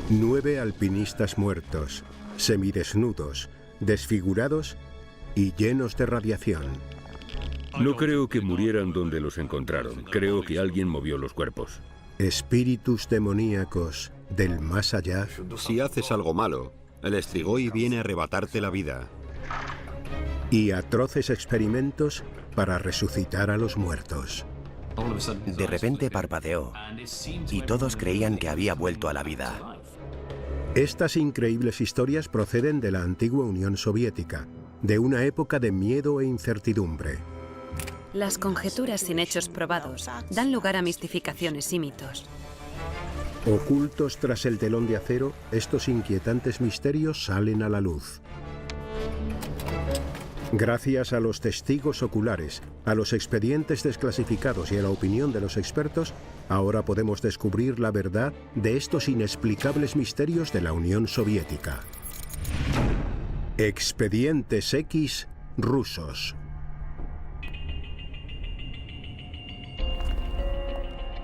9 alpinistas muertos, semidesnudos, desfigurados y llenos de radiación. No creo que murieran donde los encontraron. Creo que alguien movió los cuerpos. Espíritus demoníacos del más allá. Si haces algo malo, el Strigoi viene a arrebatarte la vida. Y atroces experimentos para resucitar a los muertos. De repente parpadeó y todos creían que había vuelto a la vida. Estas increíbles historias proceden de la antigua Unión Soviética, de una época de miedo e incertidumbre. Las conjeturas sin hechos probados dan lugar a mistificaciones y mitos. Ocultos tras el telón de acero, estos inquietantes misterios salen a la luz. Gracias a los testigos oculares, a los expedientes desclasificados y a la opinión de los expertos, ahora podemos descubrir la verdad de estos inexplicables misterios de la Unión Soviética. Expedientes X rusos.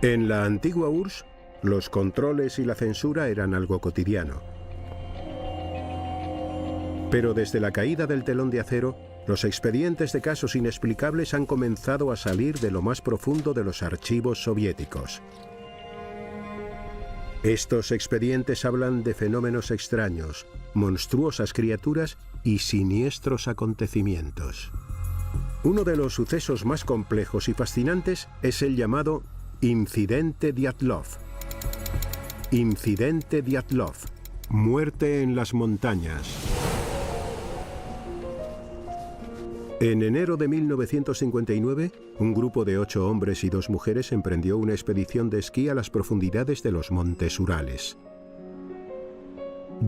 En la antigua URSS, los controles y la censura eran algo cotidiano. Pero desde la caída del telón de acero, los expedientes de casos inexplicables han comenzado a salir de lo más profundo de los archivos soviéticos. Estos expedientes hablan de fenómenos extraños, monstruosas criaturas y siniestros acontecimientos. Uno de los sucesos más complejos y fascinantes es el llamado Incidente Dyatlov. Incidente Dyatlov. Muerte en las montañas. En enero de 1959, un grupo de 8 hombres y 2 mujeres emprendió una expedición de esquí a las profundidades de los montes Urales.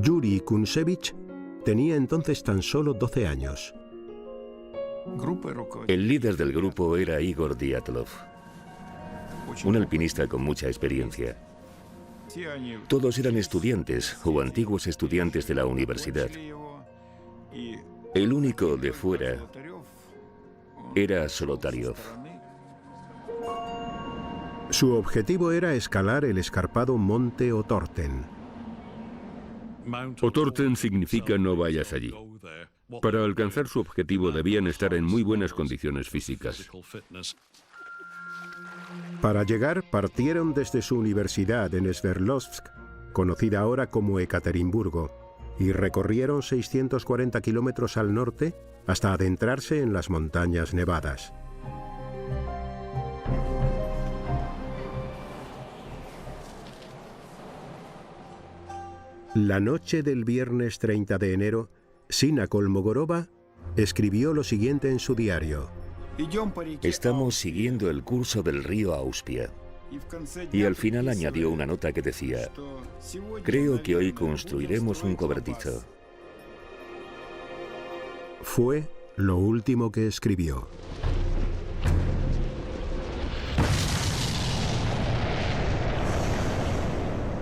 Yuri Kunsevich tenía entonces tan solo 12 años. El líder del grupo era Igor Dyatlov, un alpinista con mucha experiencia. Todos eran estudiantes o antiguos estudiantes de la universidad. El único de fuera era Solotaryov. Su objetivo era escalar el escarpado monte Otorten. Otorten significa no vayas allí. Para alcanzar su objetivo debían estar en muy buenas condiciones físicas. Para llegar, partieron desde su universidad en Sverdlovsk, conocida ahora como Ekaterimburgo, y recorrieron 640 kilómetros al norte hasta adentrarse en las montañas nevadas. La noche del viernes 30 de enero, Sina Kolmogorova escribió lo siguiente en su diario. Estamos siguiendo el curso del río Auspia. Y al final añadió una nota que decía: creo que hoy construiremos un cobertizo. Fue lo último que escribió.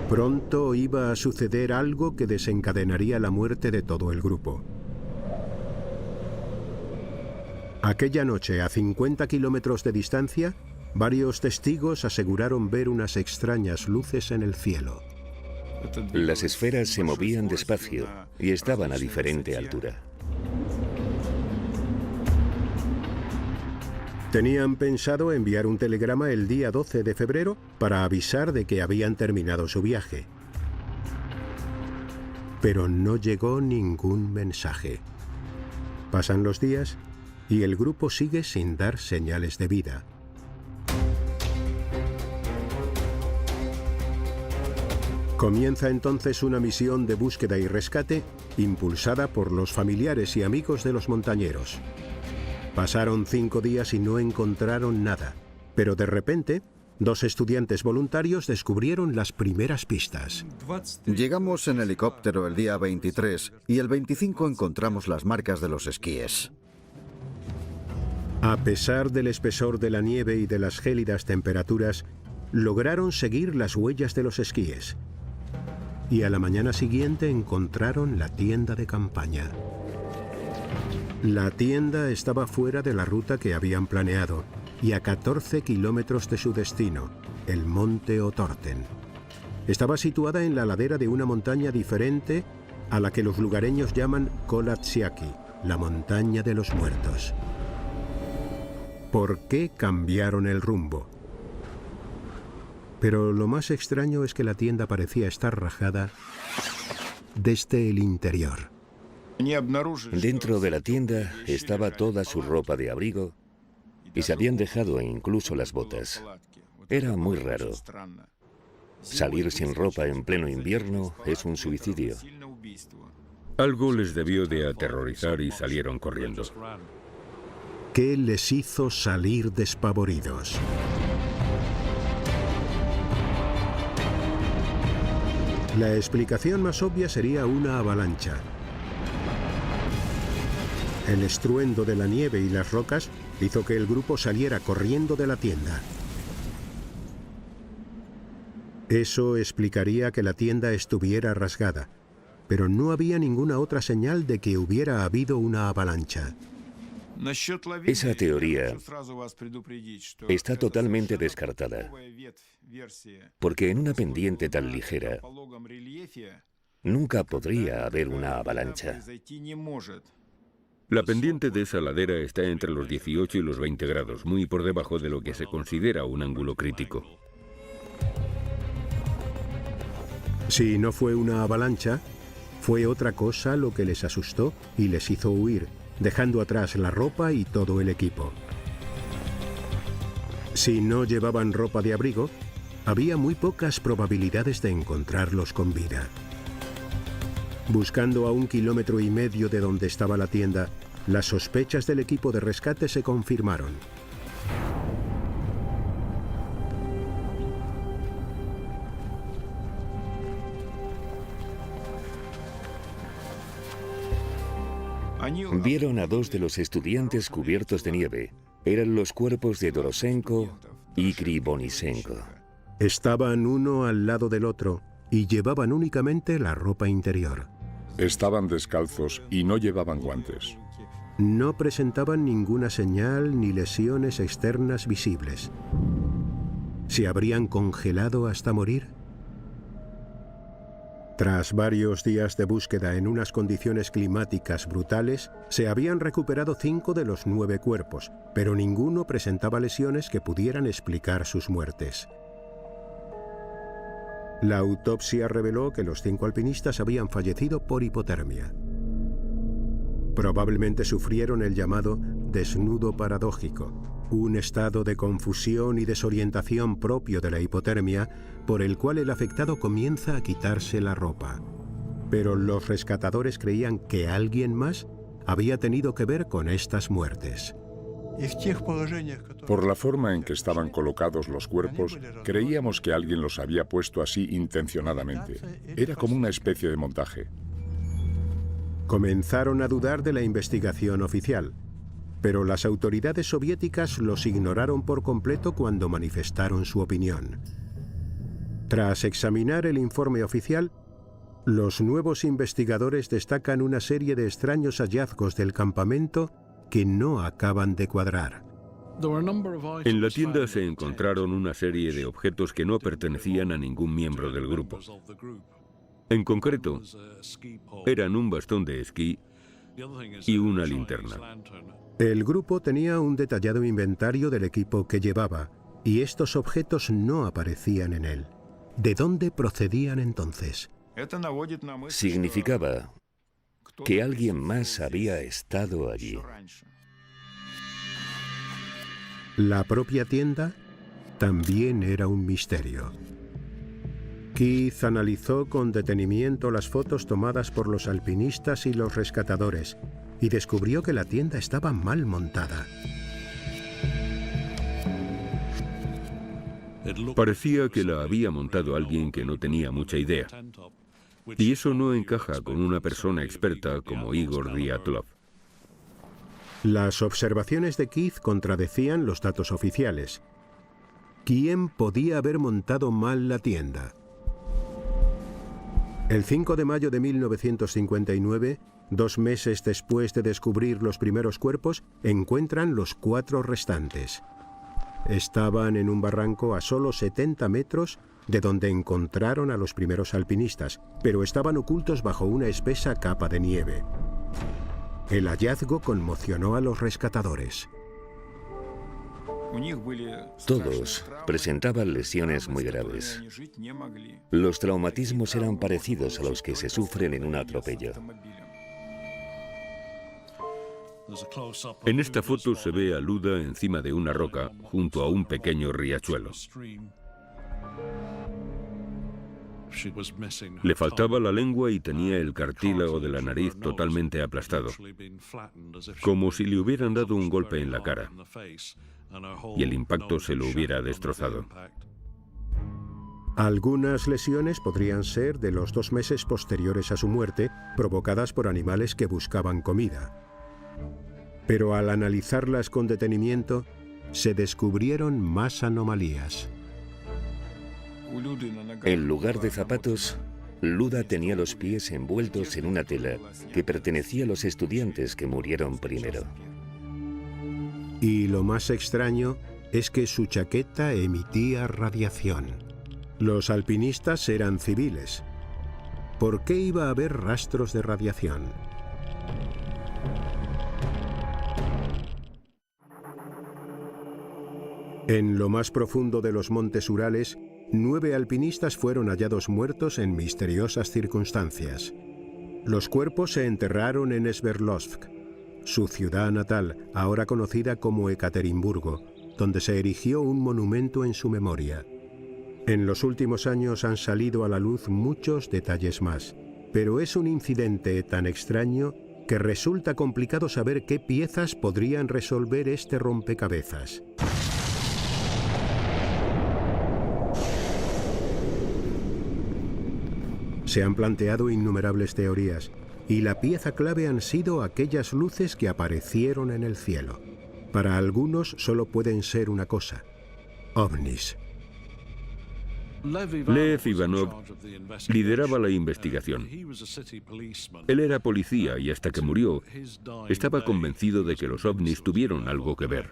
Pronto iba a suceder algo que desencadenaría la muerte de todo el grupo. Aquella noche, a 50 kilómetros de distancia, varios testigos aseguraron ver unas extrañas luces en el cielo. Las esferas se movían despacio y estaban a diferente altura. Tenían pensado enviar un telegrama el día 12 de febrero para avisar de que habían terminado su viaje. Pero no llegó ningún mensaje. Pasan los días y el grupo sigue sin dar señales de vida. Comienza entonces una misión de búsqueda y rescate impulsada por los familiares y amigos de los montañeros. Pasaron 5 días y no encontraron nada, pero de repente, 2 estudiantes voluntarios descubrieron las primeras pistas. Llegamos en helicóptero el día 23 y el 25 encontramos las marcas de los esquíes. A pesar del espesor de la nieve y de las gélidas temperaturas, lograron seguir las huellas de los esquíes. Y a la mañana siguiente encontraron la tienda de campaña. La tienda estaba fuera de la ruta que habían planeado y a 14 kilómetros de su destino, el monte Otorten. estaba situada en la ladera de una montaña diferente a la que los lugareños llaman Kolatsiaki, la montaña de los muertos. ¿Por qué cambiaron el rumbo? Pero lo más extraño es que la tienda parecía estar rajada desde el interior. Dentro de la tienda estaba toda su ropa de abrigo y se habían dejado incluso las botas. Era muy raro. Salir sin ropa en pleno invierno es un suicidio. Algo les debió de aterrorizar y salieron corriendo. ¿Qué les hizo salir despavoridos? La explicación más obvia sería una avalancha. El estruendo de la nieve y las rocas hizo que el grupo saliera corriendo de la tienda. Eso explicaría que la tienda estuviera rasgada, pero no había ninguna otra señal de que hubiera habido una avalancha. Esa teoría está totalmente descartada, porque en una pendiente tan ligera nunca podría haber una avalancha. La pendiente de esa ladera está entre los 18 y los 20 grados, muy por debajo de lo que se considera un ángulo crítico. Si no fue una avalancha, fue otra cosa lo que les asustó y les hizo huir, dejando atrás la ropa y todo el equipo. Si no llevaban ropa de abrigo, había muy pocas probabilidades de encontrarlos con vida. Buscando a 1,5 kilómetros de donde estaba la tienda, las sospechas del equipo de rescate se confirmaron. Vieron a 2 de los estudiantes cubiertos de nieve. Eran los cuerpos de Dorosenko y Krivonisenko. Estaban uno al lado del otro y llevaban únicamente la ropa interior. Estaban descalzos y no llevaban guantes. No presentaban ninguna señal ni lesiones externas visibles. ¿Se habrían congelado hasta morir? Tras varios días de búsqueda en unas condiciones climáticas brutales, se habían recuperado 5 de los 9 cuerpos, pero ninguno presentaba lesiones que pudieran explicar sus muertes. La autopsia reveló que los 5 alpinistas habían fallecido por hipotermia. Probablemente sufrieron el llamado desnudo paradójico, un estado de confusión y desorientación propio de la hipotermia por el cual el afectado comienza a quitarse la ropa. Pero los rescatadores creían que alguien más había tenido que ver con estas muertes. Por la forma en que estaban colocados los cuerpos, creíamos que alguien los había puesto así intencionadamente. Era como una especie de montaje. Comenzaron a dudar de la investigación oficial, pero las autoridades soviéticas los ignoraron por completo cuando manifestaron su opinión. Tras examinar el informe oficial, los nuevos investigadores destacan una serie de extraños hallazgos del campamento que no acaban de cuadrar. En la tienda se encontraron una serie de objetos que no pertenecían a ningún miembro del grupo. En concreto, eran un bastón de esquí y una linterna. El grupo tenía un detallado inventario del equipo que llevaba, y estos objetos no aparecían en él. ¿De dónde procedían entonces? Significaba que alguien más había estado allí. La propia tienda también era un misterio. Keith analizó con detenimiento las fotos tomadas por los alpinistas y los rescatadores y descubrió que la tienda estaba mal montada. Parecía que la había montado alguien que no tenía mucha idea. Y eso no encaja con una persona experta como Igor Dyatlov. Las observaciones de Keith contradecían los datos oficiales. ¿Quién podía haber montado mal la tienda? El 5 de mayo de 1959, 2 meses después de descubrir los primeros cuerpos, encuentran los 4 restantes. Estaban en un barranco a solo 70 metros de donde encontraron a los primeros alpinistas, pero estaban ocultos bajo una espesa capa de nieve. El hallazgo conmocionó a los rescatadores. Todos presentaban lesiones muy graves. Los traumatismos eran parecidos a los que se sufren en un atropello. En esta foto se ve a Luda encima de una roca junto a un pequeño riachuelo. Le faltaba la lengua y tenía el cartílago de la nariz totalmente aplastado, como si le hubieran dado un golpe en la cara, y el impacto se lo hubiera destrozado. Algunas lesiones podrían ser de los 2 meses posteriores a su muerte, provocadas por animales que buscaban comida. Pero al analizarlas con detenimiento, se descubrieron más anomalías. En lugar de zapatos, Luda tenía los pies envueltos en una tela que pertenecía a los estudiantes que murieron primero. Y lo más extraño es que su chaqueta emitía radiación. Los alpinistas eran civiles. ¿Por qué iba a haber rastros de radiación? En lo más profundo de los montes Urales, 9 alpinistas fueron hallados muertos en misteriosas circunstancias. Los cuerpos se enterraron en Sverdlovsk, su ciudad natal, ahora conocida como Ekaterimburgo, donde se erigió un monumento en su memoria. En los últimos años han salido a la luz muchos detalles más, pero es un incidente tan extraño que resulta complicado saber qué piezas podrían resolver este rompecabezas. Se han planteado innumerables teorías, y la pieza clave han sido aquellas luces que aparecieron en el cielo. Para algunos solo pueden ser una cosa: ovnis. Lev Ivanov lideraba la investigación. Él era policía y hasta que murió, estaba convencido de que los ovnis tuvieron algo que ver.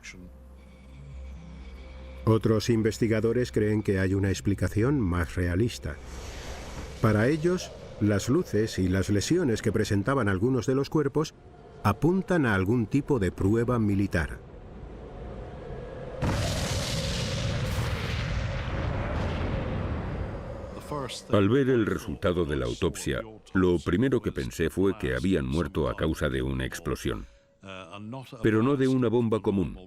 Otros investigadores creen que hay una explicación más realista. Para ellos, las luces y las lesiones que presentaban algunos de los cuerpos apuntan a algún tipo de prueba militar. Al ver el resultado de la autopsia, lo primero que pensé fue que habían muerto a causa de una explosión, pero no de una bomba común,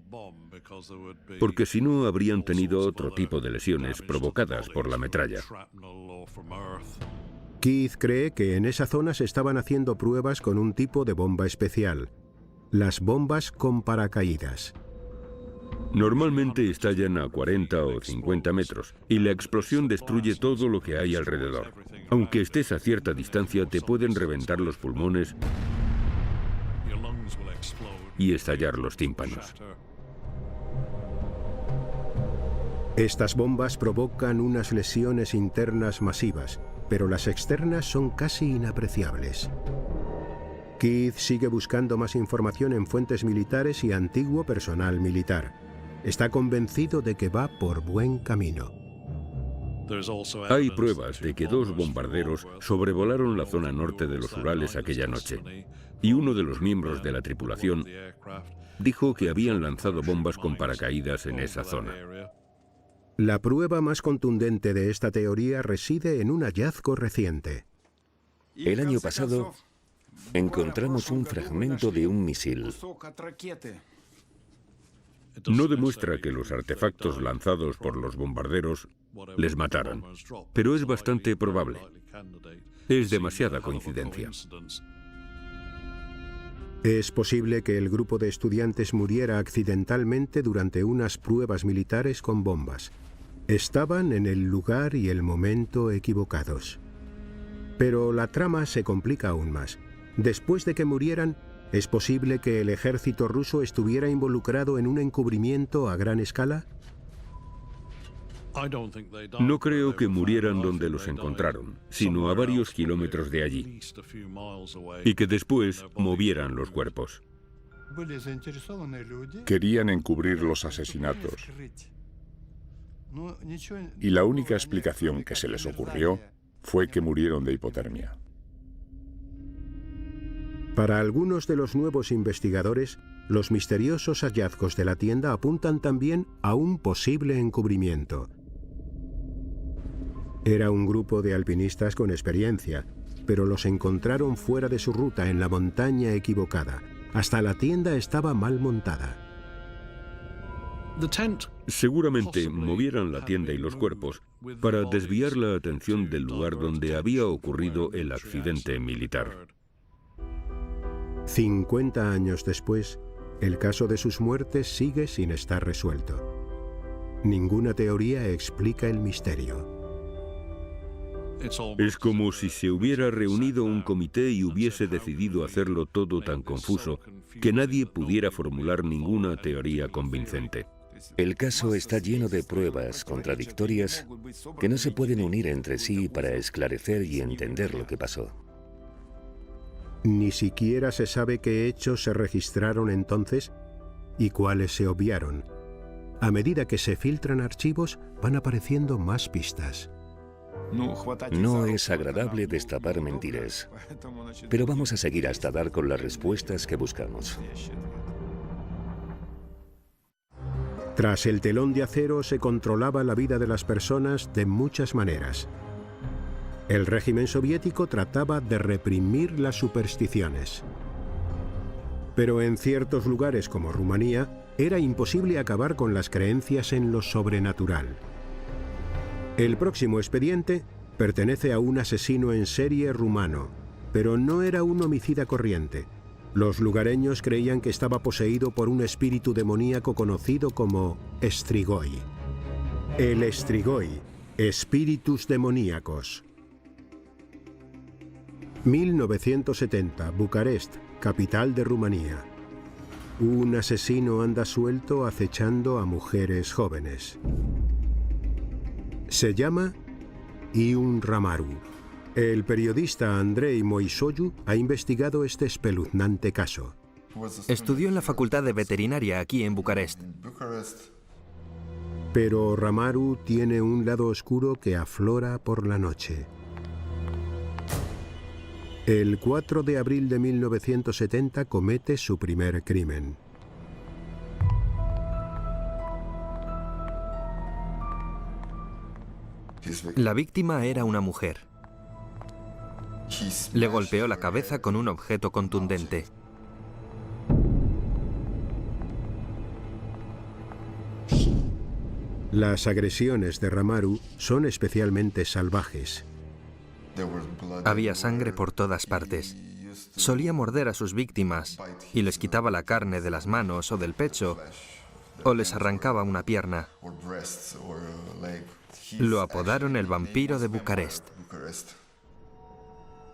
porque si no habrían tenido otro tipo de lesiones provocadas por la metralla. Keith cree que en esa zona se estaban haciendo pruebas con un tipo de bomba especial, las bombas con paracaídas. Normalmente estallan a 40 o 50 metros y la explosión destruye todo lo que hay alrededor. Aunque estés a cierta distancia, te pueden reventar los pulmones y estallar los tímpanos. Estas bombas provocan unas lesiones internas masivas, pero las externas son casi inapreciables. Keith sigue buscando más información en fuentes militares y antiguo personal militar. Está convencido de que va por buen camino. Hay pruebas de que 2 bombarderos sobrevolaron la zona norte de los Urales aquella noche, y uno de los miembros de la tripulación dijo que habían lanzado bombas con paracaídas en esa zona. La prueba más contundente de esta teoría reside en un hallazgo reciente. El año pasado encontramos un fragmento de un misil. No demuestra que los artefactos lanzados por los bombarderos les mataran, pero es bastante probable. Es demasiada coincidencia. Es posible que el grupo de estudiantes muriera accidentalmente durante unas pruebas militares con bombas. Estaban en el lugar y el momento equivocados. Pero la trama se complica aún más. Después de que murieran, ¿es posible que el ejército ruso estuviera involucrado en un encubrimiento a gran escala? No creo que murieran donde los encontraron, sino a varios kilómetros de allí, y que después movieran los cuerpos. Querían encubrir los asesinatos. Y la única explicación que se les ocurrió fue que murieron de hipotermia. Para algunos de los nuevos investigadores, los misteriosos hallazgos de la tienda apuntan también a un posible encubrimiento. Era un grupo de alpinistas con experiencia, pero los encontraron fuera de su ruta en la montaña equivocada. Hasta la tienda estaba mal montada. Seguramente movieran la tienda y los cuerpos para desviar la atención del lugar donde había ocurrido el accidente militar. 50 años después, el caso de sus muertes sigue sin estar resuelto. Ninguna teoría explica el misterio. Es como si se hubiera reunido un comité y hubiese decidido hacerlo todo tan confuso que nadie pudiera formular ninguna teoría convincente. El caso está lleno de pruebas contradictorias que no se pueden unir entre sí para esclarecer y entender lo que pasó. Ni siquiera se sabe qué hechos se registraron entonces y cuáles se obviaron. A medida que se filtran archivos, van apareciendo más pistas. No es agradable destapar mentiras, pero vamos a seguir hasta dar con las respuestas que buscamos. Tras el telón de acero se controlaba la vida de las personas de muchas maneras. El régimen soviético trataba de reprimir las supersticiones. Pero en ciertos lugares como Rumanía, era imposible acabar con las creencias en lo sobrenatural. El próximo expediente pertenece a un asesino en serie rumano, pero no era un homicida corriente. Los lugareños creían que estaba poseído por un espíritu demoníaco conocido como Strigoi. El Strigoi, espíritus demoníacos. 1970, Bucarest, capital de Rumanía. Un asesino anda suelto acechando a mujeres jóvenes. Se llama Ion Ramaru. El periodista Andrei Moisoiu ha investigado este espeluznante caso. Estudió en la Facultad de Veterinaria aquí en Bucarest. Pero Ramaru tiene un lado oscuro que aflora por la noche. El 4 de abril de 1970 comete su primer crimen. La víctima era una mujer. Le golpeó la cabeza con un objeto contundente. Las agresiones de Ramaru son especialmente salvajes. Había sangre por todas partes. Solía morder a sus víctimas y les quitaba la carne de las manos o del pecho, o les arrancaba una pierna. Lo apodaron el vampiro de Bucarest.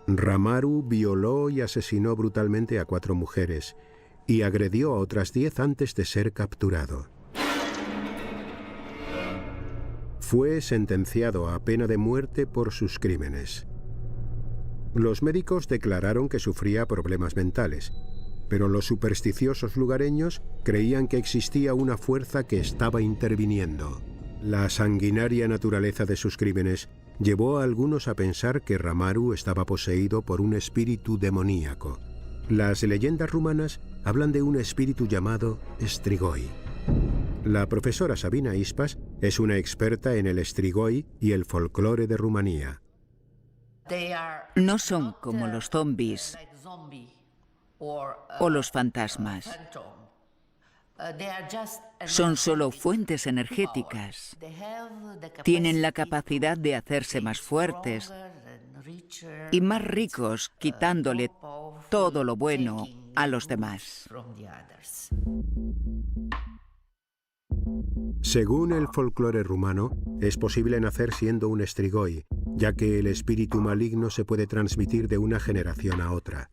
Ramaru violó y asesinó brutalmente a 4 mujeres y agredió a otras 10 antes de ser capturado. Fue sentenciado a pena de muerte por sus crímenes. Los médicos declararon que sufría problemas mentales, pero los supersticiosos lugareños creían que existía una fuerza que estaba interviniendo. La sanguinaria naturaleza de sus crímenes llevó a algunos a pensar que Ramaru estaba poseído por un espíritu demoníaco. Las leyendas rumanas hablan de un espíritu llamado Strigoi. La profesora Sabina Ispas es una experta en el Strigoi y el folclore de Rumanía. No son como los zombies o los fantasmas. Son solo fuentes energéticas. Tienen la capacidad de hacerse más fuertes y más ricos, quitándole todo lo bueno a los demás. Según el folclore rumano, es posible nacer siendo un Strigoi, ya que el espíritu maligno se puede transmitir de una generación a otra.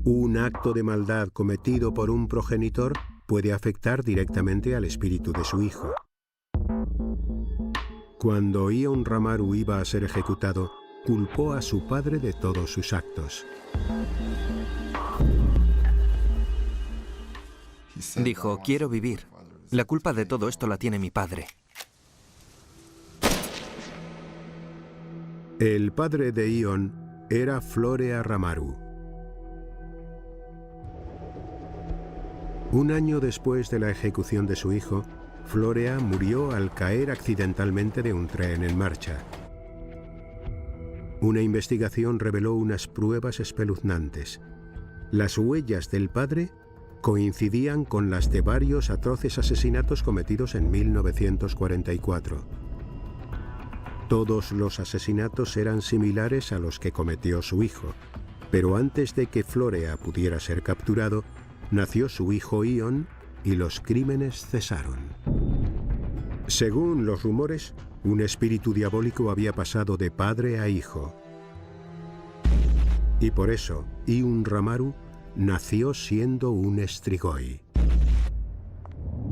Un acto de maldad cometido por un progenitor puede afectar directamente al espíritu de su hijo. Cuando Ion Ramaru iba a ser ejecutado, culpó a su padre de todos sus actos. Dijo, quiero vivir. La culpa de todo esto la tiene mi padre. El padre de Ion era Florea Ramaru. Un año después de la ejecución de su hijo, Florea murió al caer accidentalmente de un tren en marcha. Una investigación reveló unas pruebas espeluznantes. Las huellas del padre coincidían con las de varios atroces asesinatos cometidos en 1944. Todos los asesinatos eran similares a los que cometió su hijo, pero antes de que Florea pudiera ser capturado, nació su hijo Ion y los crímenes cesaron. Según los rumores, un espíritu diabólico había pasado de padre a hijo. Y por eso, Iun Ramaru nació siendo un Strigoi.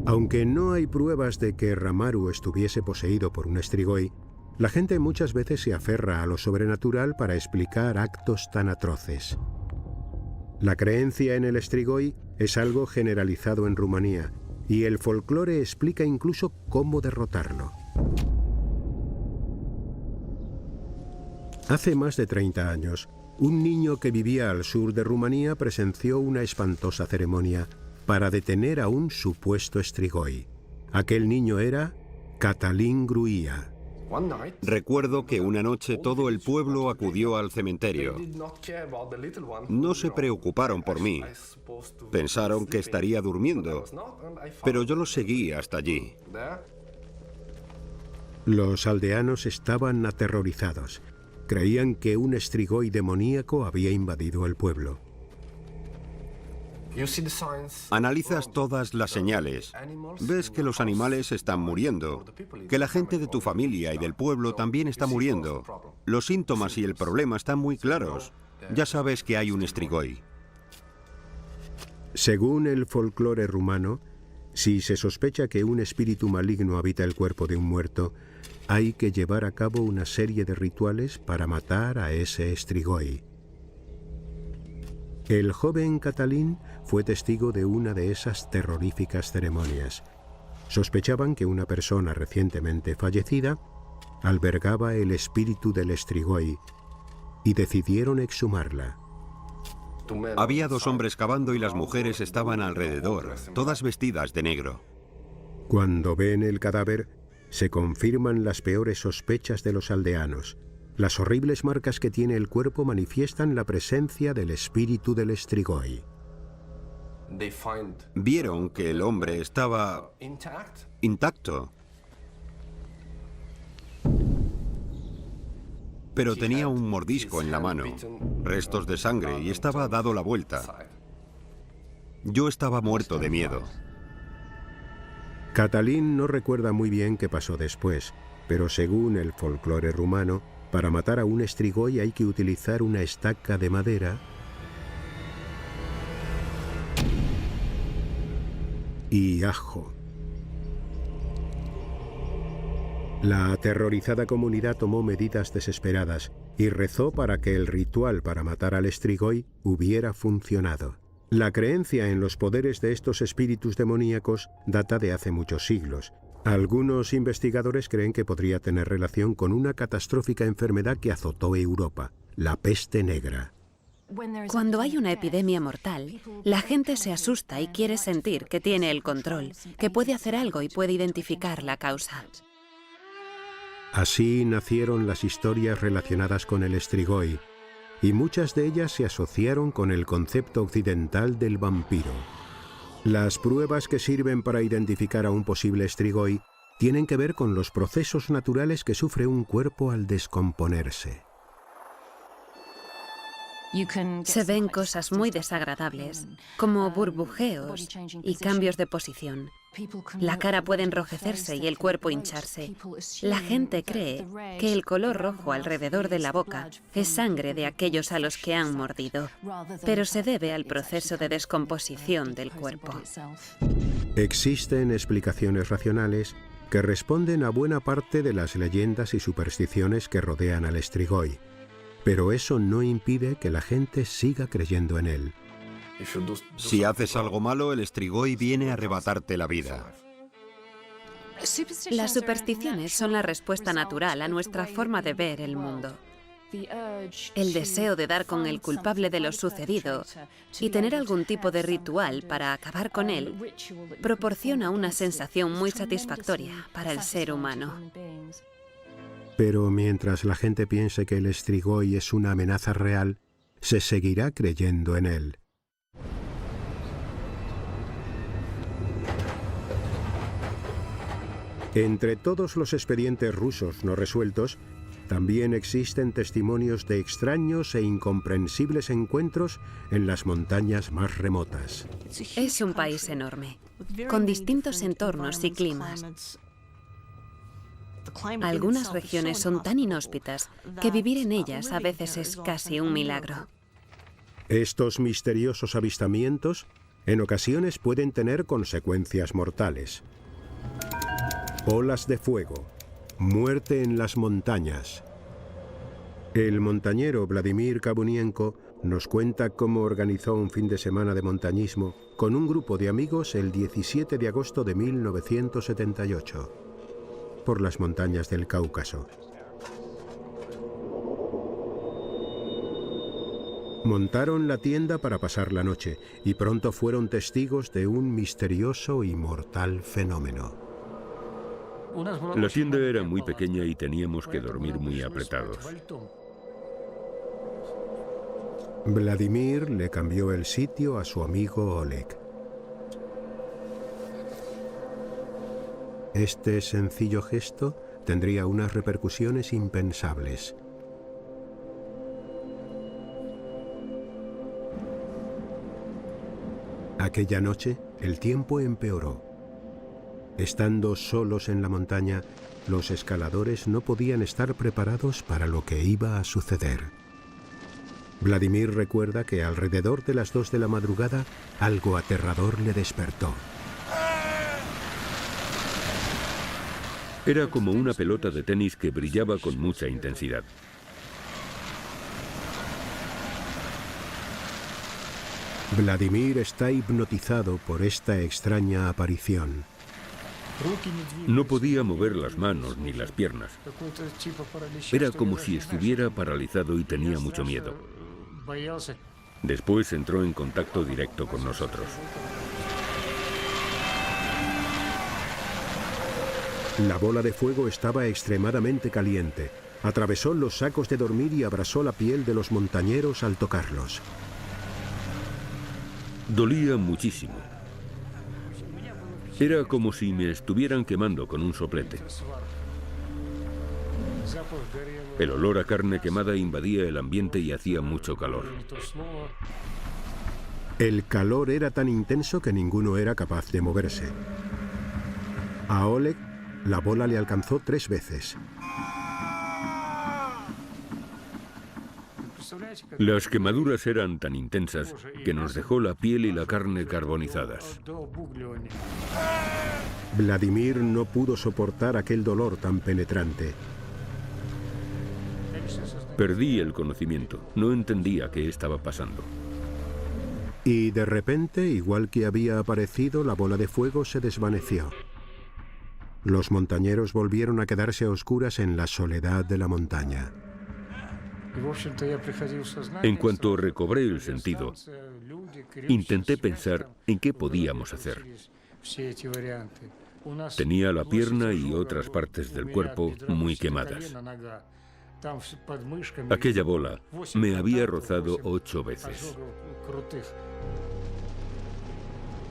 Aunque no hay pruebas de que Ramaru estuviese poseído por un Strigoi, la gente muchas veces se aferra a lo sobrenatural para explicar actos tan atroces. La creencia en el Strigoi es algo generalizado en Rumanía, y el folclore explica incluso cómo derrotarlo. Hace más de 30 años, un niño que vivía al sur de Rumanía presenció una espantosa ceremonia para detener a un supuesto Strigoi. Aquel niño era Cătălin Gruia. Recuerdo que una noche todo el pueblo acudió al cementerio. No se preocuparon por mí. Pensaron que estaría durmiendo, pero yo los seguí hasta allí. Los aldeanos estaban aterrorizados. Creían que un Strigoi demoníaco había invadido el pueblo. Analizas todas las señales. Ves que los animales están muriendo, que la gente de tu familia y del pueblo también está muriendo. Los síntomas y el problema están muy claros. Ya sabes que hay un Strigoi. Según el folclore rumano, si se sospecha que un espíritu maligno habita el cuerpo de un muerto, hay que llevar a cabo una serie de rituales para matar a ese Strigoi. El joven Cătălin fue testigo de una de esas terroríficas ceremonias. Sospechaban que una persona recientemente fallecida albergaba el espíritu del Strigoi y decidieron exhumarla. Había 2 hombres cavando y las mujeres estaban alrededor, todas vestidas de negro. Cuando ven el cadáver, se confirman las peores sospechas de los aldeanos. Las horribles marcas que tiene el cuerpo manifiestan la presencia del espíritu del Strigoi. Vieron que el hombre estaba intacto, pero tenía un mordisco en la mano, restos de sangre, y estaba dado la vuelta. Yo estaba muerto de miedo. Cătălin no recuerda muy bien qué pasó después, pero según el folclore rumano, para matar a un Strigoi hay que utilizar una estaca de madera y ajo. La aterrorizada comunidad tomó medidas desesperadas y rezó para que el ritual para matar al Strigoi hubiera funcionado. La creencia en los poderes de estos espíritus demoníacos data de hace muchos siglos. Algunos investigadores creen que podría tener relación con una catastrófica enfermedad que azotó Europa, la peste negra. Cuando hay una epidemia mortal, la gente se asusta y quiere sentir que tiene el control, que puede hacer algo y puede identificar la causa. Así nacieron las historias relacionadas con el Strigoi, y muchas de ellas se asociaron con el concepto occidental del vampiro. Las pruebas que sirven para identificar a un posible Strigoi tienen que ver con los procesos naturales que sufre un cuerpo al descomponerse. Se ven cosas muy desagradables, como burbujeos y cambios de posición. La cara puede enrojecerse y el cuerpo hincharse. La gente cree que el color rojo alrededor de la boca es sangre de aquellos a los que han mordido, pero se debe al proceso de descomposición del cuerpo. Existen explicaciones racionales que responden a buena parte de las leyendas y supersticiones que rodean al Strigoi, pero eso no impide que la gente siga creyendo en él. Si haces algo malo, el Strigoi viene a arrebatarte la vida. Las supersticiones son la respuesta natural a nuestra forma de ver el mundo. El deseo de dar con el culpable de lo sucedido y tener algún tipo de ritual para acabar con él proporciona una sensación muy satisfactoria para el ser humano. Pero mientras la gente piense que el Strigoi es una amenaza real, se seguirá creyendo en él. Entre todos los expedientes rusos no resueltos, también existen testimonios de extraños e incomprensibles encuentros en las montañas más remotas. Es un país enorme, con distintos entornos y climas. Algunas regiones son tan inhóspitas que vivir en ellas a veces es casi un milagro. Estos misteriosos avistamientos en ocasiones pueden tener consecuencias mortales. Olas de fuego, muerte en las montañas. El montañero Vladimir Kabunienko nos cuenta cómo organizó un fin de semana de montañismo con un grupo de amigos el 17 de agosto de 1978, por las montañas del Cáucaso. Montaron la tienda para pasar la noche y pronto fueron testigos de un misterioso y mortal fenómeno. La tienda era muy pequeña y teníamos que dormir muy apretados. Vladimir le cambió el sitio a su amigo Oleg. Este sencillo gesto tendría unas repercusiones impensables. Aquella noche, el tiempo empeoró. Estando solos en la montaña, los escaladores no podían estar preparados para lo que iba a suceder. Vladimir recuerda que alrededor de las 2 de la madrugada, algo aterrador le despertó. Era como una pelota de tenis que brillaba con mucha intensidad. Vladimir está hipnotizado por esta extraña aparición. No podía mover las manos ni las piernas. Era como si estuviera paralizado y tenía mucho miedo. Después entró en contacto directo con nosotros. La bola de fuego estaba extremadamente caliente. Atravesó los sacos de dormir y abrasó la piel de los montañeros al tocarlos. Dolía muchísimo. Era como si me estuvieran quemando con un soplete. El olor a carne quemada invadía el ambiente y hacía mucho calor. El calor era tan intenso que ninguno era capaz de moverse. A Oleg, la bola le alcanzó 3 veces. Las quemaduras eran tan intensas que nos dejó la piel y la carne carbonizadas. Vladimir no pudo soportar aquel dolor tan penetrante. Perdí el conocimiento. No entendía qué estaba pasando. Y de repente, igual que había aparecido, la bola de fuego se desvaneció. Los montañeros volvieron a quedarse a oscuras en la soledad de la montaña. En cuanto recobré el sentido, intenté pensar en qué podíamos hacer. Tenía la pierna y otras partes del cuerpo muy quemadas. Aquella bola me había rozado 8 veces.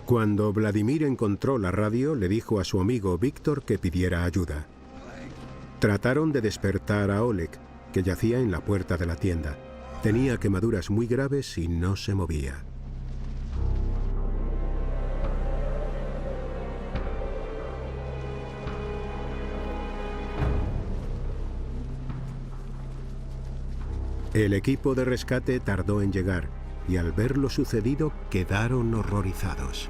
Cuando Vladimir encontró la radio, le dijo a su amigo Víctor que pidiera ayuda. Trataron de despertar a Oleg, que yacía en la puerta de la tienda. Tenía quemaduras muy graves y no se movía. El equipo de rescate tardó en llegar y al ver lo sucedido quedaron horrorizados.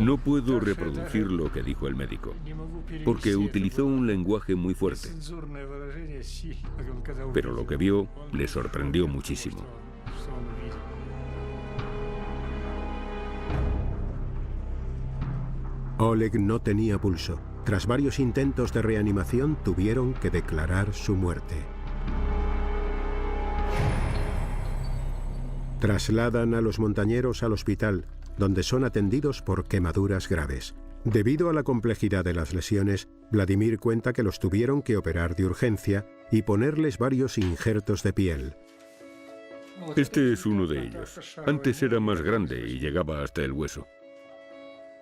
No puedo reproducir lo que dijo el médico, porque utilizó un lenguaje muy fuerte. Pero lo que vio le sorprendió muchísimo. Oleg no tenía pulso. tras varios intentos de reanimación, tuvieron que declarar su muerte. Trasladan a los montañeros al hospital, donde son atendidos por quemaduras graves. Debido a la complejidad de las lesiones, Vladimir cuenta que los tuvieron que operar de urgencia y ponerles varios injertos de piel. Este es uno de ellos. Antes era más grande y llegaba hasta el hueso.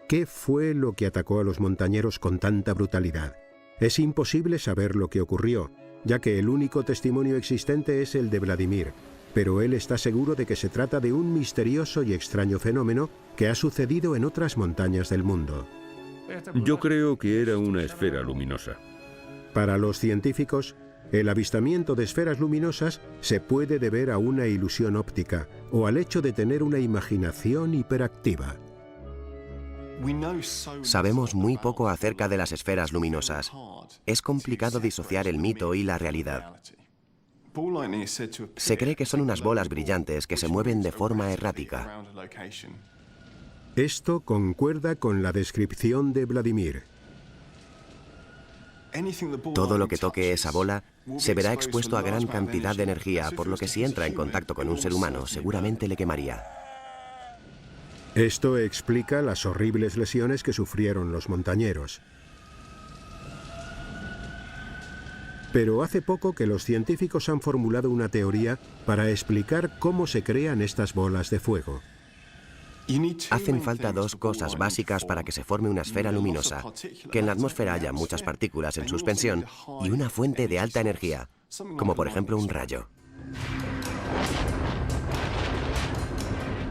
¿Qué fue lo que atacó a los montañeros con tanta brutalidad? Es imposible saber lo que ocurrió, ya que el único testimonio existente es el de Vladimir, pero él está seguro de que se trata de un misterioso y extraño fenómeno que ha sucedido en otras montañas del mundo. Yo creo que era una esfera luminosa. Para los científicos, el avistamiento de esferas luminosas se puede deber a una ilusión óptica o al hecho de tener una imaginación hiperactiva. Sabemos muy poco acerca de las esferas luminosas. Es complicado disociar el mito y la realidad. Se cree que son unas bolas brillantes que se mueven de forma errática. Esto concuerda con la descripción de Vladimir. Todo lo que toque esa bola se verá expuesto a gran cantidad de energía, por lo que si entra en contacto con un ser humano, seguramente le quemaría. Esto explica las horribles lesiones que sufrieron los montañeros. Pero hace poco que los científicos han formulado una teoría para explicar cómo se crean estas bolas de fuego. Hacen falta dos cosas básicas para que se forme una esfera luminosa: que en la atmósfera haya muchas partículas en suspensión y una fuente de alta energía, como por ejemplo un rayo.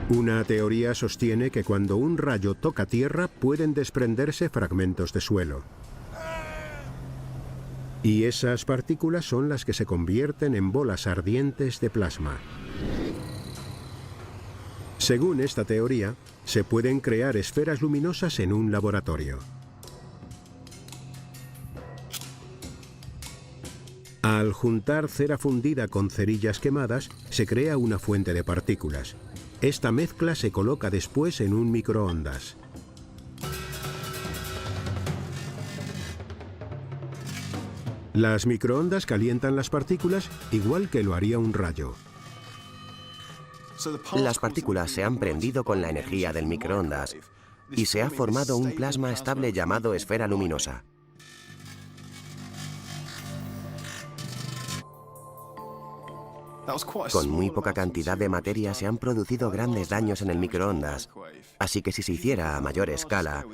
Una teoría sostiene que cuando un rayo toca tierra pueden desprenderse fragmentos de suelo. Y esas partículas son las que se convierten en bolas ardientes de plasma. Según esta teoría, se pueden crear esferas luminosas en un laboratorio. Al juntar cera fundida con cerillas quemadas, se crea una fuente de partículas. Esta mezcla se coloca después en un microondas. Las microondas calientan las partículas igual que lo haría un rayo. Las partículas se han prendido con la energía del microondas y se ha formado un plasma estable llamado esfera luminosa. Con muy poca cantidad de materia se han producido grandes daños en el microondas, así que si se hiciera a mayor escala,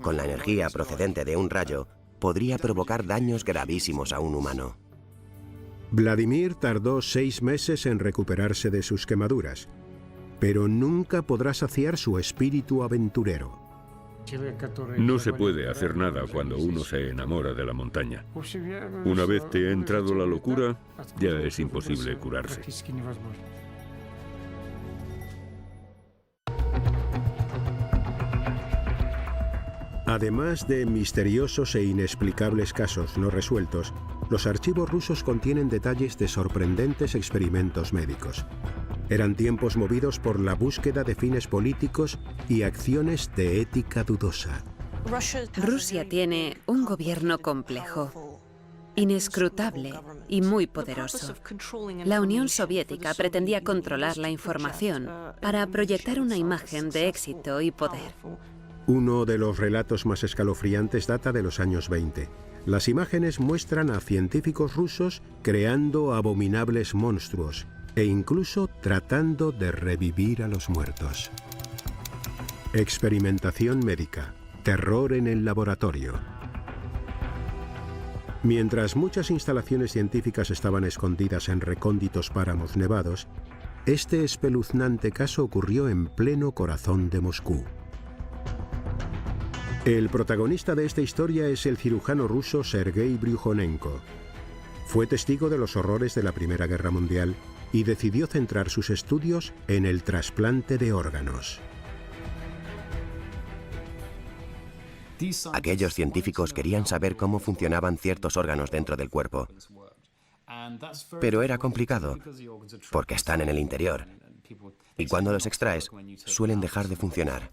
con la energía procedente de un rayo, podría provocar daños gravísimos a un humano. Vladimir tardó 6 meses en recuperarse de sus quemaduras, pero nunca podrá saciar su espíritu aventurero. No se puede hacer nada cuando uno se enamora de la montaña. Una vez te ha entrado la locura, ya es imposible curarse. Además de misteriosos e inexplicables casos no resueltos, los archivos rusos contienen detalles de sorprendentes experimentos médicos. Eran tiempos movidos por la búsqueda de fines políticos y acciones de ética dudosa. Rusia tiene un gobierno complejo, inescrutable y muy poderoso. La Unión Soviética pretendía controlar la información para proyectar una imagen de éxito y poder. Uno de los relatos más escalofriantes data de los años 20. Las imágenes muestran a científicos rusos creando abominables monstruos e incluso tratando de revivir a los muertos. Experimentación médica. Terror en el laboratorio. Mientras muchas instalaciones científicas estaban escondidas en recónditos páramos nevados, este espeluznante caso ocurrió en pleno corazón de Moscú. El protagonista de esta historia es el cirujano ruso Sergei Bryukhanenko. Fue testigo de los horrores de la Primera Guerra Mundial y decidió centrar sus estudios en el trasplante de órganos. Aquellos científicos querían saber cómo funcionaban ciertos órganos dentro del cuerpo. Pero era complicado, porque están en el interior. Y cuando los extraes, suelen dejar de funcionar.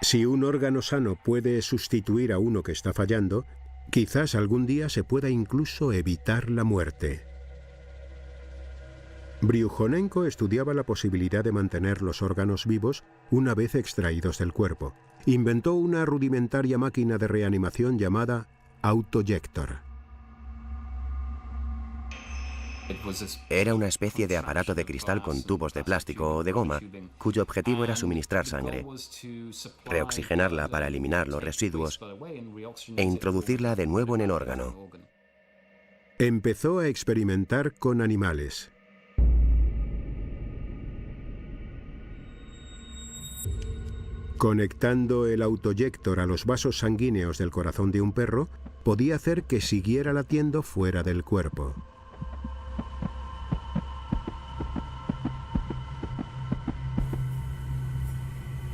Si un órgano sano puede sustituir a uno que está fallando, quizás algún día se pueda incluso evitar la muerte. Bryukhanenko estudiaba la posibilidad de mantener los órganos vivos una vez extraídos del cuerpo. Inventó una rudimentaria máquina de reanimación llamada autoyector. Era una especie de aparato de cristal con tubos de plástico o de goma, cuyo objetivo era suministrar sangre, reoxigenarla para eliminar los residuos e introducirla de nuevo en el órgano. Empezó a experimentar con animales. Conectando el autoyector a los vasos sanguíneos del corazón de un perro, podía hacer que siguiera latiendo fuera del cuerpo.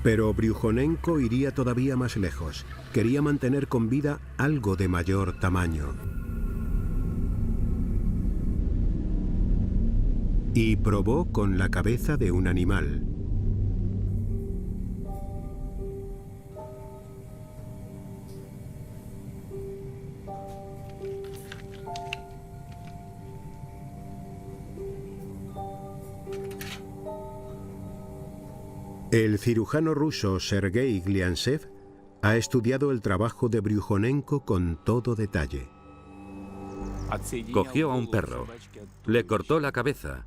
Pero Bryukhanenko iría todavía más lejos. Quería mantener con vida algo de mayor tamaño. Y probó con la cabeza de un animal. El cirujano ruso Sergei Gliantsev ha estudiado el trabajo de Bryukhanenko con todo detalle. Cogió a un perro, le cortó la cabeza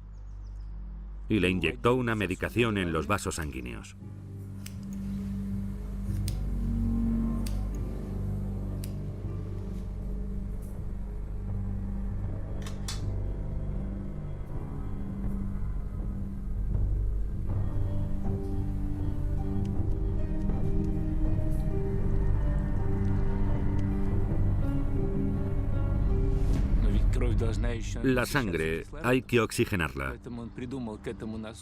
y le inyectó una medicación en los vasos sanguíneos. La sangre hay que oxigenarla.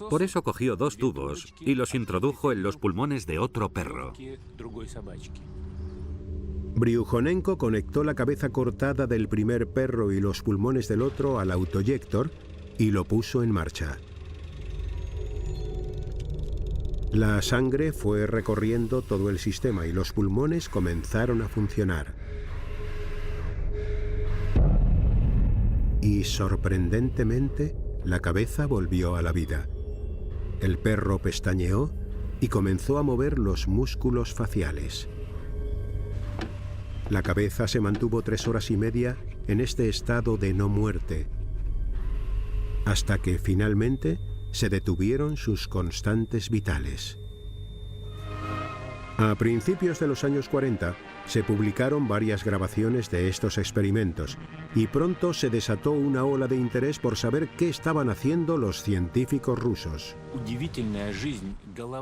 Por eso cogió 2 tubos y los introdujo en los pulmones de otro perro. Bryukhanenko conectó la cabeza cortada del primer perro y los pulmones del otro al autoyector y lo puso en marcha. La sangre fue recorriendo todo el sistema y los pulmones comenzaron a funcionar. Y sorprendentemente, la cabeza volvió a la vida. El perro pestañeó y comenzó a mover los músculos faciales. La cabeza se mantuvo 3 horas y media en este estado de no muerte, hasta que finalmente se detuvieron sus constantes vitales. A principios de los años 40 se publicaron varias grabaciones de estos experimentos y pronto se desató una ola de interés por saber qué estaban haciendo los científicos rusos.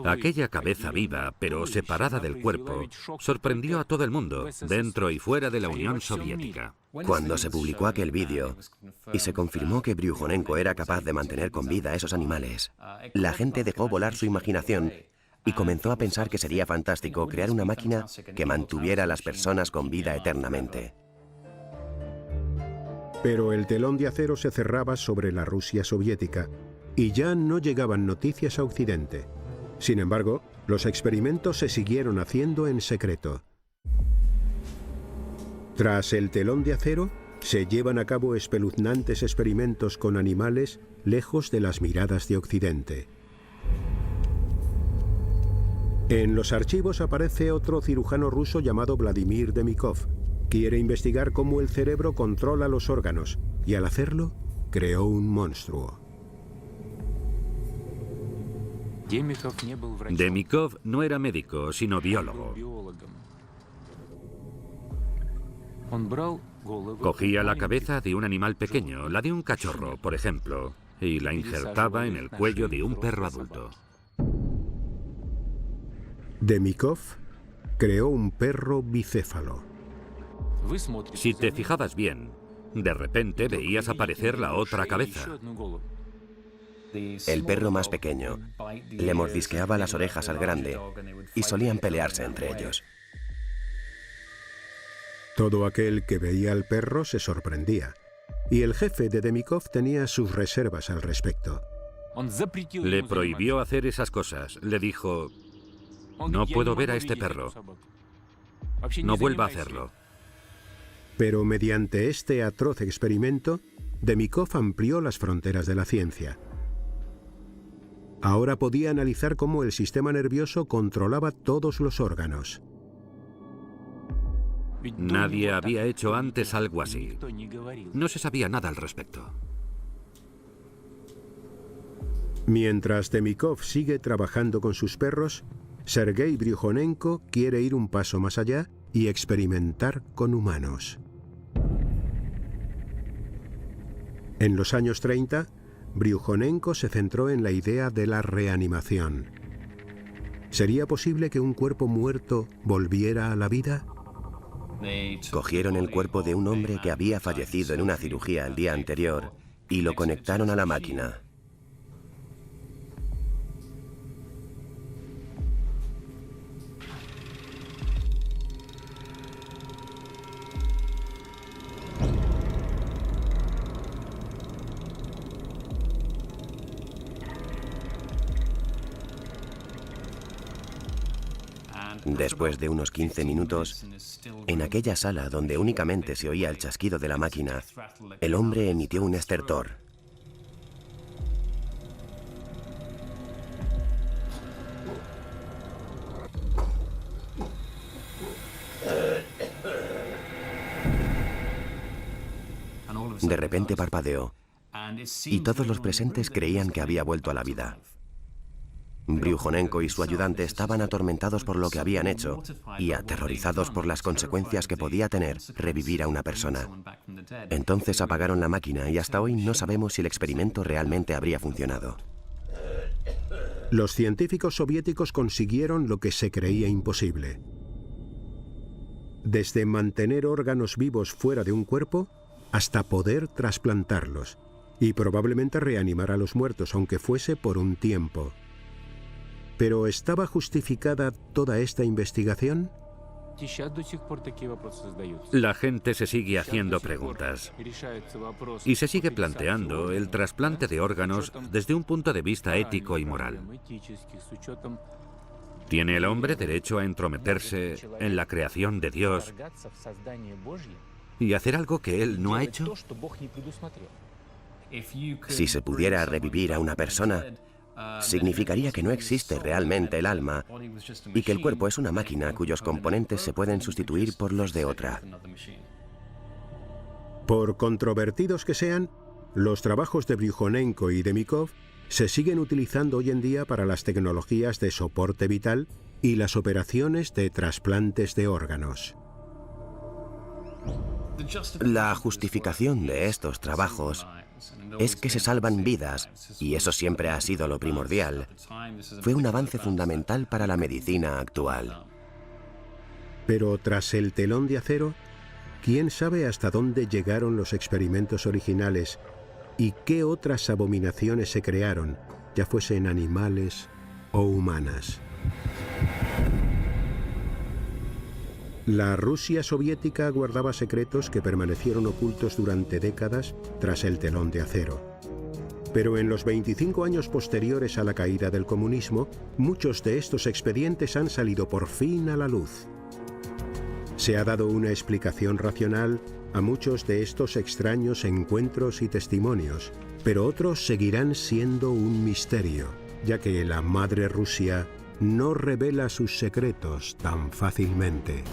Aquella cabeza viva, pero separada del cuerpo, sorprendió a todo el mundo, dentro y fuera de la Unión Soviética. Cuando se publicó aquel vídeo y se confirmó que Bryukhanenko era capaz de mantener con vida a esos animales, la gente dejó volar su imaginación y comenzó a pensar que sería fantástico crear una máquina que mantuviera a las personas con vida eternamente. Pero el telón de acero se cerraba sobre la Rusia soviética y ya no llegaban noticias a Occidente. Sin embargo, los experimentos se siguieron haciendo en secreto. Tras el telón de acero, se llevan a cabo espeluznantes experimentos con animales lejos de las miradas de Occidente. En los archivos aparece otro cirujano ruso llamado Vladimir Demikov. Quiere investigar cómo el cerebro controla los órganos y al hacerlo, creó un monstruo. Demikov no era médico, sino biólogo. Cogía la cabeza de un animal pequeño, la de un cachorro, por ejemplo, y la injertaba en el cuello de un perro adulto. Demikov creó un perro bicéfalo. Si te fijabas bien, de repente veías aparecer la otra cabeza. El perro más pequeño le mordisqueaba las orejas al grande y solían pelearse entre ellos. Todo aquel que veía al perro se sorprendía, y el jefe de Demikov tenía sus reservas al respecto. Le prohibió hacer esas cosas. Le dijo: No puedo ver a este perro. No vuelva a hacerlo. Pero mediante este atroz experimento, Demikov amplió las fronteras de la ciencia. Ahora podía analizar cómo el sistema nervioso controlaba todos los órganos. Nadie había hecho antes algo así. No se sabía nada al respecto. Mientras Demikov sigue trabajando con sus perros, Sergei Bryukhanenko quiere ir un paso más allá y experimentar con humanos. En los años 30, Bryukhanenko se centró en la idea de la reanimación. ¿Sería posible que un cuerpo muerto volviera a la vida? Cogieron el cuerpo de un hombre que había fallecido en una cirugía el día anterior y lo conectaron a la máquina. Después de unos 15 minutos, en aquella sala donde únicamente se oía el chasquido de la máquina, el hombre emitió un estertor. De repente parpadeó, y todos los presentes creían que había vuelto a la vida. Bryukhanenko y su ayudante estaban atormentados por lo que habían hecho y aterrorizados por las consecuencias que podía tener revivir a una persona. Entonces apagaron la máquina y hasta hoy no sabemos si el experimento realmente habría funcionado. Los científicos soviéticos consiguieron lo que se creía imposible. Desde mantener órganos vivos fuera de un cuerpo hasta poder trasplantarlos y probablemente reanimar a los muertos, aunque fuese por un tiempo. ¿Pero estaba justificada toda esta investigación? La gente se sigue haciendo preguntas y se sigue planteando el trasplante de órganos desde un punto de vista ético y moral. ¿Tiene el hombre derecho a entrometerse en la creación de Dios y hacer algo que él no ha hecho? Si se pudiera revivir a una persona, significaría que no existe realmente el alma y que el cuerpo es una máquina cuyos componentes se pueden sustituir por los de otra. Por controvertidos que sean, los trabajos de Bryukhanenko y Demikov se siguen utilizando hoy en día para las tecnologías de soporte vital y las operaciones de trasplantes de órganos. La justificación de estos trabajos es que se salvan vidas, y eso siempre ha sido lo primordial. Fue un avance fundamental para la medicina actual. Pero tras el telón de acero, ¿quién sabe hasta dónde llegaron los experimentos originales y qué otras abominaciones se crearon, ya fuesen animales o humanas? La Rusia soviética guardaba secretos que permanecieron ocultos durante décadas tras el telón de acero. Pero en los 25 años posteriores a la caída del comunismo, muchos de estos expedientes han salido por fin a la luz. Se ha dado una explicación racional a muchos de estos extraños encuentros y testimonios, pero otros seguirán siendo un misterio, ya que la madre Rusia no revela sus secretos tan fácilmente.